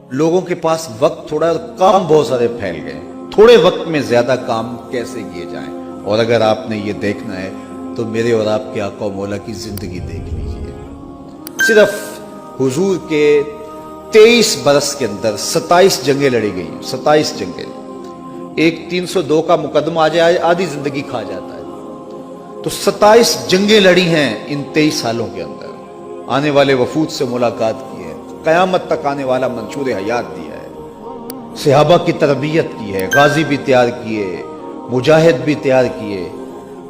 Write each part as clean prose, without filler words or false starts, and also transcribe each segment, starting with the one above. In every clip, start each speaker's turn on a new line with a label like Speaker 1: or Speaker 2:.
Speaker 1: लोगों के पास वक्त थोड़ा और काम बहुत सारे फैल गए। थोड़े वक्त में ज्यादा काम कैसे किए जाएं। और अगर आपने ये देखना है तो मेरे और आपके आका मौला की जिंदगी देख लीजिए। सिर्फ हुजूर के 23 बरस के अंदर 27 जंगें लड़ी गई, 27 जंगें। एक 302 का मुकदमा आ जाए आधी जिंदगी खा जाता है। तो 27 जंगें लड़ी हैं इन 23 सालों के अंदर। आने वाले वफूद से मुलाकात की है, कयामत तक आने वाला मंशूर हयात दिया है, सहाबा की तरबियत की है, गाजी भी तैयार किए, मुजाहिद भी तैयार किए,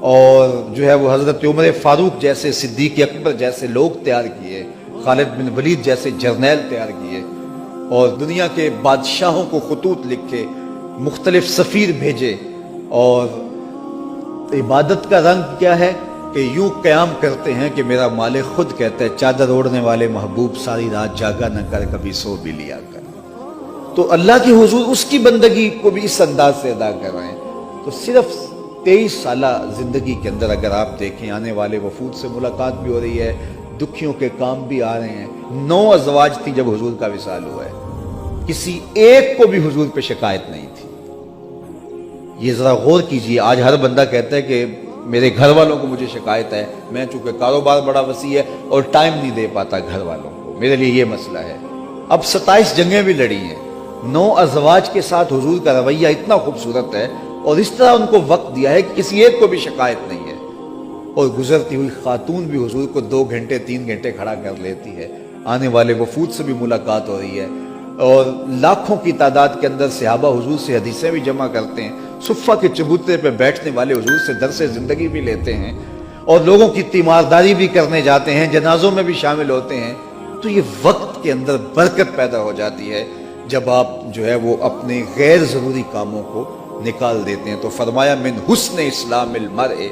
Speaker 1: और जो है वो हजरत उमर फारूक जैसे, सिद्दीक अकबर जैसे लोग तैयार किए, खालिद बिन वलीद जैसे जर्नैल तैयार किए, और दुनिया के बादशाहों को खतूत लिखे, मुख्तलिफ सफ़ीर भेजे। और इबादत का रंग क्या है कि यूं क़याम करते हैं कि मेरा मालिक खुद कहता है, चादर ओढ़ने वाले महबूब सारी रात जागा न कर, कभी सो भी लिया कर। तो अल्लाह के हुजूर उसकी बंदगी को भी इस अंदाज से अदा कर रहे हैं। तो सिर्फ 23 साला जिंदगी के अंदर अगर आप देखें, आने वाले वफूद से मुलाकात भी हो रही है, दुखियों के काम भी आ रहे हैं। 9 अज़वाज थी जब हुजूर का विसाल हुआ है, किसी एक को भी हुजूर पे शिकायत नहीं थी। ये जरा गौर कीजिए। आज हर बंदा कहता है कि मेरे घर वालों को मुझे शिकायत है, मैं चूंकि कारोबार बड़ा वसी है और टाइम नहीं दे पाता घर वालों को, मेरे लिए ये मसला है। अब 27 जंगें भी लड़ी हैं, 9 अज़वाज के साथ हुजूर का रवैया इतना खूबसूरत है और इस तरह उनको वक्त दिया है कि किसी एक को भी शिकायत नहीं है। और गुजरती हुई खातून भी हुजूर को 2 घंटे 3 घंटे खड़ा कर लेती है। आने वाले वफूद से भी मुलाकात हो रही है और लाखों की तादाद के अंदर सहाबा हुजूर से हदीसें भी जमा करते हैं, सुफ़ा के चबूतरे पे बैठने वाले हुजूर से दरसे ज़िंदगी भी लेते हैं, और लोगों की तीमारदारी भी करने जाते हैं, जनाजों में भी शामिल होते हैं। तो ये वक्त के अंदर बरकत पैदा हो जाती है जब आप जो है वो अपने गैर ज़रूरी कामों को निकाल देते हैं। तो फरमाया, मिन हुस्न इस्लामिल मर्इ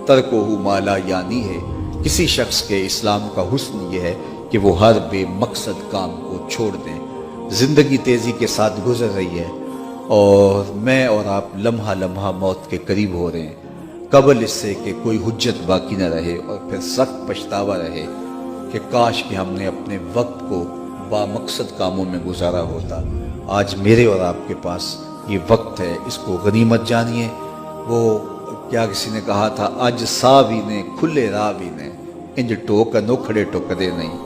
Speaker 1: तरकुहु मा ला यानी है। किसी शख्स के इस्लाम का हुस्न ये है कि वो हर बेमकसद काम को छोड़ दें। जिंदगी तेजी के साथ गुजर रही है और मैं और आप लम्हा लम्हा मौत के करीब हो रहे हैं। कबल इससे कि कोई हुज्जत बाकी न रहे और फिर सख्त पछतावा रहे कि काश कि हमने अपने वक्त को बामकसद कामों में गुजारा होता। आज मेरे और आपके पास ये वक्त है, इसको गनीमत जानिए। वो क्या किसी ने कहा था, अज सा भी ने खुले राह भी ने, इंज टोक नोखड़े टुकदे नहीं,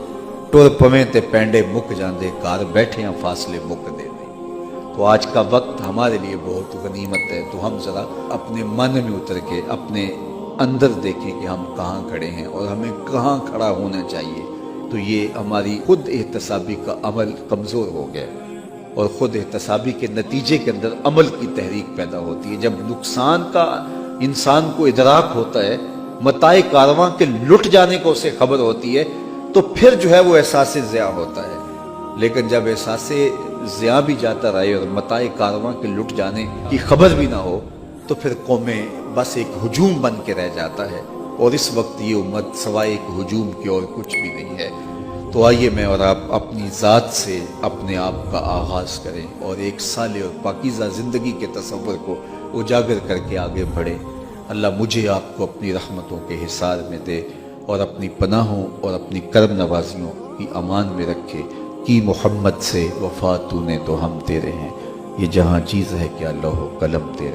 Speaker 1: टुर पवें ते पैंडे मुक जांदे, घर बैठे हैं फासले मुकदे नहीं। तो आज का वक्त हमारे लिए बहुत गनीमत है। तो हम ज़रा अपने मन में उतर के अपने अंदर देखें कि हम कहाँ खड़े हैं और हमें कहाँ खड़ा होना चाहिए। तो ये हमारी खुद एहतसाबी का अमल कमज़ोर हो गया और खुद एहतसाबी के नतीजे के अंदर अमल की तहरीक पैदा होती है। जब नुकसान का इंसान को इदराक होता है, मताए कारवां के लुट जाने को उसे खबर होती है, तो फिर जो है वो एहसास ज़िया होता है। लेकिन जब एहसास ज़िया भी जाता रहे और मताए कारवां के लुट जाने की खबर भी ना हो, तो फिर कौमें बस एक हुजूम बन के रह जाता है। और इस वक्त ये उम्मत सवाए एक हुजूम की और कुछ भी नहीं है। तो आइए मैं और आप अपनी ज़ात से अपने आप का आगाज़ करें और एक साले और पाकीज़ा ज़िंदगी के तसव्वुर को उजागर करके आगे बढ़ें। अल्लाह मुझे आपको अपनी रहमतों के हिसार में दे और अपनी पनाहों और अपनी करम नवाजियों की अमान में रखे कि मोहम्मद से वफा तूने तो हम तेरे हैं। ये जहाँ चीज़ है कि अल्लाह कलम तेरे।